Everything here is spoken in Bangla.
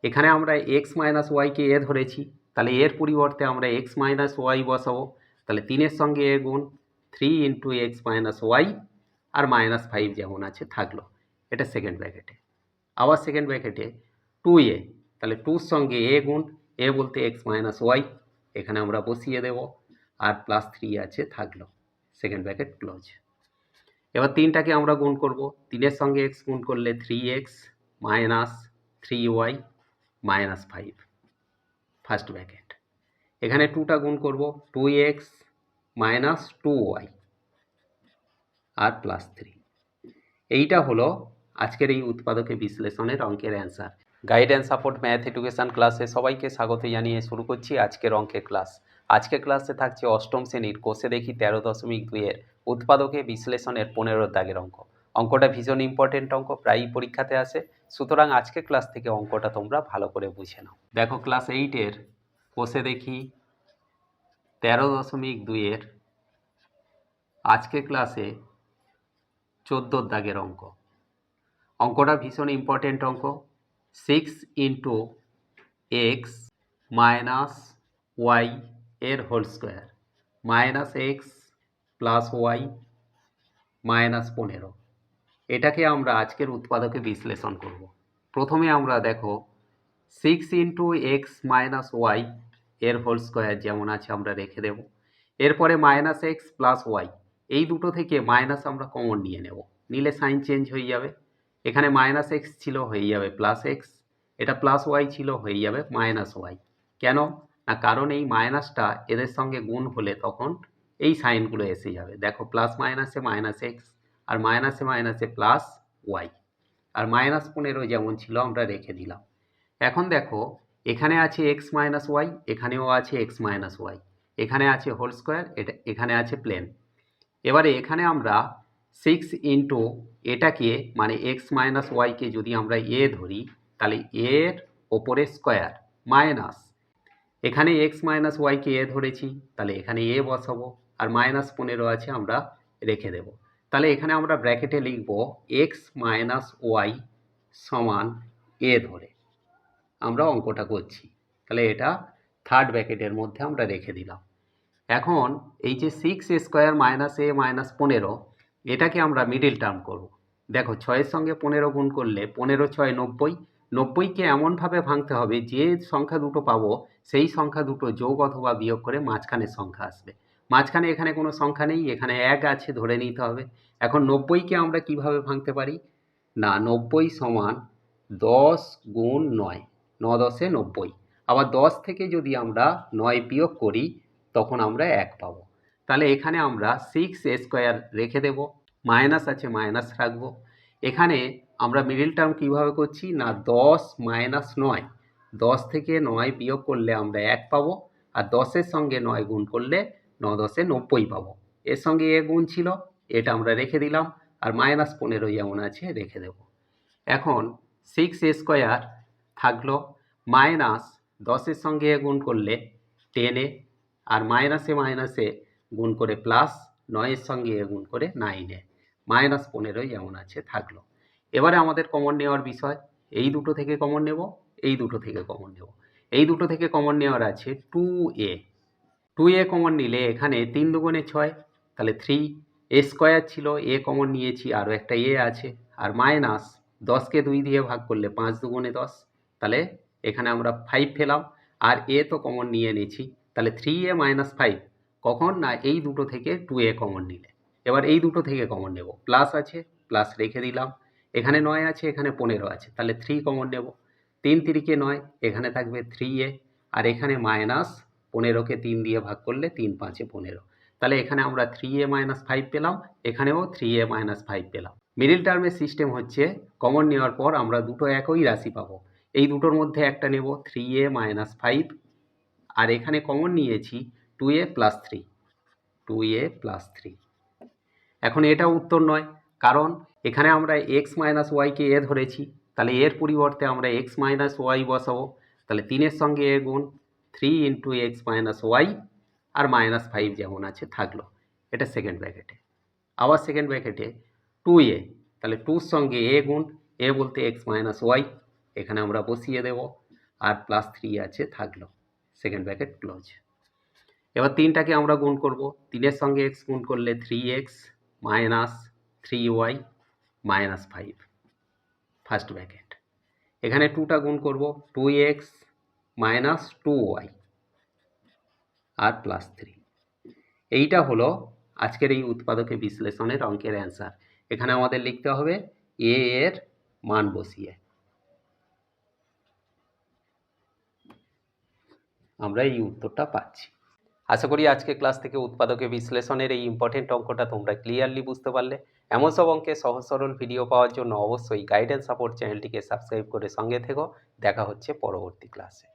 এখানে আমরা এক্স মাইনাস ওয়াইকে এ ধরেছি, তাহলে এর পরিবর্তে আমরা এক্স মাইনাস ওয়াই বসাবো। তাহলে 3-এর সঙ্গে এ গুণ 3 ইন্টু এক্স মাইনাস ওয়াই আর -5 যেমন আছে থাকলো। এটা সেকেন্ড ব্র্যাকেটে। আবার সেকেন্ড ব্র্যাকেটে 2a, তাহলে 2-র সঙ্গে এ গুণ, এ বলতে এক্স মাইনাস ওয়াই, এখানে আমরা বসিয়ে দেব, আর +3 আছে থাকলো। Second bracket close. এবার 3টাকে আমরা গুণ করব। 3-এর সঙ্গে এক্স গুণ করলে 3x minus 3y minus 5, first bracket. এখানে 2টা গুণ করব, 2x মাইনাস 2y আর +3। এইটা হলো আজকের এই উৎপাদকে বিশ্লেষণের অঙ্কের answer. Guidance support math education ক্লাসে সবাইকে স্বাগত জানিয়ে শুরু করছি আজকের অঙ্কের ক্লাস। আজকের ক্লাসে থাকছে অষ্টম শ্রেণীর কোষে দেখি 13.2-এর উৎপাদকে বিশ্লেষণের 15 দাগের অঙ্ক। অঙ্কটা ভীষণ ইম্পর্টেন্ট অঙ্ক, প্রায়ই পরীক্ষাতে আসে, সুতরাং আজকের ক্লাস থেকে অঙ্কটা তোমরা ভালো করে বুঝে নাও। দেখো, ক্লাস 8-এর কোষে দেখি 13.2-এর আজকের ক্লাসে 14 দাগের অঙ্ক। অঙ্কটা ভীষণ ইম্পর্টেন্ট অঙ্ক। 6 ইন্টু এক্স মাইনাস ওয়াই এর whole square minus x plus y minus 15, এটাকে আমরা আজকের উৎপাদকে বিশ্লেষণ করব। প্রথমে আমরা দেখো 6 ইন্টু এক্স মাইনাস ওয়াই এর হোল স্কোয়ার যেমন আছে আমরা রেখে দেব। এরপরে মাইনাস এক্স প্লাস ওয়াই, এই দুটো থেকে মাইনাস আমরা কমন নিয়ে নেব, নিলে সাইন চেঞ্জ হয়ে যাবে। এখানে মাইনাস এক্স ছিল, হয়ে যাবে প্লাস এক্স, এটা প্লাস ওয়াই ছিল, হয়ে যাবে মাইনাস ওয়াই। কেন না, কারণ এই মাইনাসটা এদের সঙ্গে গুণ হলে তখন এই সাইনগুলো এসে যাবে। দেখো, প্লাস মাইনাসে মাইনাস এক্স, আর মাইনাসে মাইনাসে প্লাস ওয়াই, আর -15 যেমন ছিল আমরা রেখে দিলাম। এখন দেখো, এখানে আছে এক্স মাইনাস ওয়াই, এখানেও আছে এক্স মাইনাস ওয়াই, এখানে আছে হোল স্কোয়ার, এখানে আছে প্লেন। এবারে এখানে আমরা 6 ইন্টু এটাকে মানে এক্স মাইনাস ওয়াইকে যদি আমরা এ ধরি, তাহলে এর ওপরে স্কোয়ার মাইনাস, এখানে এক্স মাইনাস ওয়াইকে এ ধরেছি, তাহলে এখানে এ বসাবো, আর -15 আছে আমরা রেখে দেব। তাহলে এখানে আমরা ব্র্যাকেটে লিখব এক্স মাইনাস ওয়াই সমান এ ধরে আমরা অঙ্কটা করছি। তাহলে এটা থার্ড ব্র্যাকেটের মধ্যে আমরা রেখে দিলাম। এখন এই যে 6 স্কোয়ার মাইনাস এ মাইনাস 15, এটাকে আমরা মিডিল টার্ম করব। দেখো, 6-এর সঙ্গে 15 গুণ করলে 15×6 90, 90কে এমনভাবে ভাঙতে হবে যে সংখ্যা দুটো পাবো সেই সংখ্যা দুটো যোগ অথবা বিয়োগ করে মাঝখানের সংখ্যা আসবে। মাঝখানে এখানে কোনো সংখ্যা নেই, এখানে 1 আছে, ধরে নিতে হবে। এখন 90কে আমরা কিভাবে ভাঙতে পারি না, 90 সমান 10 গুণ 9, 9 10 90। আবার 10 থেকে যদি আমরা 9 বিয়োগ করি তখন আমরা 1 পাবো। তাহলে এখানে আমরা 6 স্কোয়ার রেখে দেব, মাইনাস আছে মাইনাস রাখবো। এখানে আমরা মিডিল টার্ম কীভাবে করছি না, 10 মাইনাস 9, 10 থেকে 9 বিয়োগ করলে আমরা 1 পাবো, আর 10-এর সঙ্গে 9 গুণ করলে 9 10 90 পাবো। এর সঙ্গে এ গুণ ছিল, এটা আমরা রেখে দিলাম, আর -15 যেমন আছে রেখে দেব। এখন 6 স্কোয়ার থাকলো, মাইনাস 10-এর সঙ্গে এ গুণ করলে 10, আর মাইনাসে মাইনাসে গুণ করে প্লাস, 9-এর সঙ্গে এ গুণ করে 9, -15 যেমন আছে থাকলো। এবারে আমাদের কমন নেওয়ার বিষয়, এই দুটো থেকে কমন নেব, এই দুটো থেকে কমন নেব। এই দুটো থেকে কমন নেওয়ার আছে 2a, 2a কমন নিলে এখানে 3 দুগুণে 6, তাহলে 3, এ স্কোয়ার ছিল, এ কমন নিয়েছি, আরও একটা এ আছে, আর মাইনাস 10কে 2 দিয়ে ভাগ করলে 5 দুগুণে 10, তাহলে এখানে আমরা 5 পেলাম, আর এ তো কমন নিয়ে নিয়েছি, তাহলে 3a মাইনাস 5 কখন না, এই দুটো থেকে 2a কমন নিলে। এবার এই দুটো থেকে কমন নেব, প্লাস আছে প্লাস রেখে দিলাম, এখানে 9 আছে, এখানে 15 আছে, তাহলে 3 কমন নেব, 3 3 9, এখানে থাকবে 3a, আর এখানে মাইনাস 15কে 3 দিয়ে ভাগ করলে 3 5 15, তাহলে এখানে আমরা 3a মাইনাস 5 পেলাম, এখানেও 3a মাইনাস 5 পেলাম। মিডিল টার্মের সিস্টেম হচ্ছে কমন নেওয়ার পর আমরা দুটো একই রাশি পাবো, এই দুটোর মধ্যে একটা নেব 3a মাইনাস 5, আর এখানে কমন নিয়েছি 2a প্লাস 3, 2a প্লাস 3। এখন এটা উত্তর নয়, কারণ এখানে আমরা এক্স মাইনাস ওয়াইকে এ ধরেছি, তাহলে এর পরিবর্তে আমরা এক্স মাইনাস ওয়াই বসাবো, তাহলে 3-এর সঙ্গে এ গুণ 3 ইন্টু এক্স মাইনাস ওয়াই আর -5 যেমন আছে থাকলো। এটা সেকেন্ড ব্র্যাকেটে। আবার সেকেন্ড ব্র্যাকেটে 2a, তাহলে 2-র সঙ্গে এ গুণ, এ বলতে এক্স মাইনাস ওয়াই, এখানে আমরা বসিয়ে দেব, আর প্লাস 3 আছে থাকলো, সেকেন্ড ব্র্যাকেট ক্লোজ। এবার 3টাকে আমরা গুণ করব, 3-এর সঙ্গে x গুণ করলে 3x minus 3y minus 5, first bracket. এখানে 2টা গুণ করব, 2x মাইনাস 2y আর প্লাস 3। এইটা হলো আজকের এই উৎপাদকে বিশ্লেষণের অঙ্কের অ্যান্সার। এখানে আমাদের লিখতে হবে a এর মান বসিয়ে। আমরা এই উত্তরটা পাচ্ছি। আশা করি আজকে ক্লাস থেকে উৎপাদকে বিশ্লেষণের এই ইম্পর্টেন্ট অঙ্কটা তোমরা ক্লিয়ারলি বুঝতে পারলে। এমন সব অঙ্কের সহজ সরল ভিডিও পাওয়ার জন্য অবশ্যই গাইডেন্স সাপোর্ট চ্যানেলটিকে সাবস্ক্রাইব করে সঙ্গে থেকো। দেখা হচ্ছে পরবর্তী ক্লাসে।